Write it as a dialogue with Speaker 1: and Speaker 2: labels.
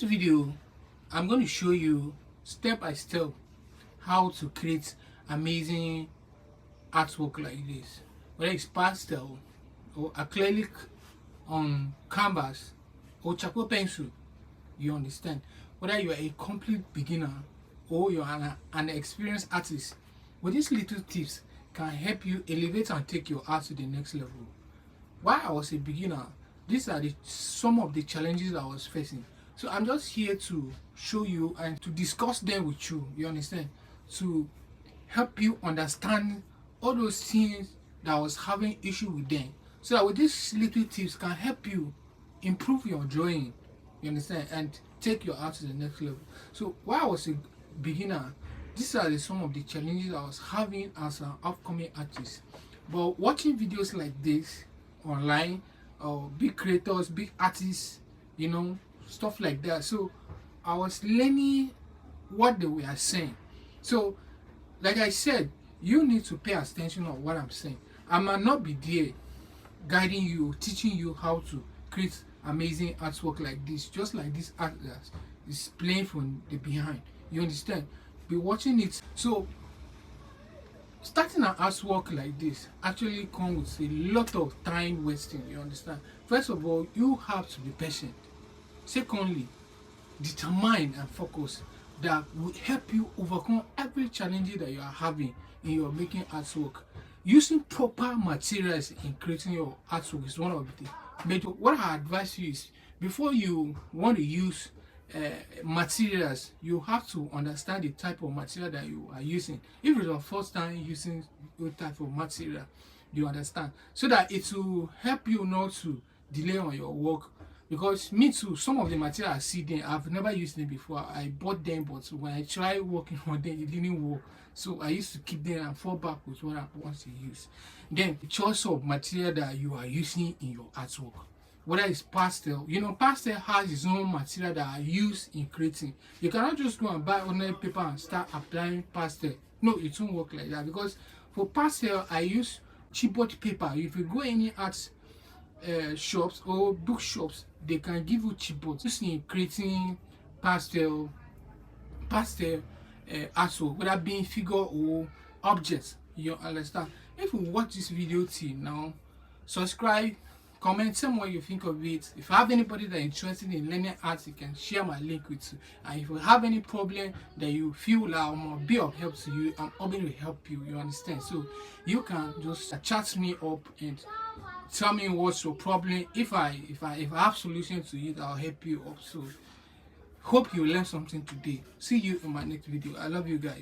Speaker 1: This video, I'm going to show you step by step how to create amazing artwork like this, whether it's pastel or acrylic on canvas or charcoal pencil. You understand? Whether you are a complete beginner or you're an experienced artist, with these little tips can help you elevate and take your art to the next level. While I was a beginner, these are some of the challenges I was facing. So I'm just here to show you and to discuss them with you. You understand? To help you understand all those things that I was having issue with them. So that with these little tips can help you improve your drawing. You understand? And take your art to the next level. So while I was a beginner, these are some of the challenges I was having as an upcoming artist. But watching videos like this online, or big creators, big artists, stuff like that. So I was learning what they were saying. So, like I said, you need to pay attention on what I'm saying. I might not be there guiding you, teaching you how to create amazing artwork like this, just like this art that is playing from the behind. You understand? Be watching it. So starting an artwork like this actually comes with a lot of time wasting. You understand? First of all, you have to be patient. Secondly, determine and focus that will help you overcome every challenge that you are having in your making artwork. Using proper materials in creating your artwork is one of the major. What I advise you is, before you want to use materials, you have to understand the type of material that you are using. If it's your first time using your type of material, you understand, so that it will help you not to delay on your work. Because me too, some of the material I see there, I've never used them before. I bought them, but when I tried working on them, it didn't work. So I used to keep them and fall back with what I want to use. Then the choice of material that you are using in your artwork, whether it's pastel. Pastel has its own material that are used in creating. You cannot just go and buy ordinary paper and start applying pastel. No, it won't work like that. Because for pastel, I use chipboard paper. If you go any art shops or bookshops, they can give you chipboards used in creating pastel artwork, whether being figure or objects. You understand? If you watch this video till now, subscribe, comment, tell me what you think of it. If you have anybody that is interested in learning art, you can share my link with you. And if you have any problem that you feel like I might be of help to you, I'm able to help you. You understand? So you can just chat me up and tell me what's your problem. If I have solution to it, I'll help you up. So hope you learned something today. See you in my next video. I love you guys.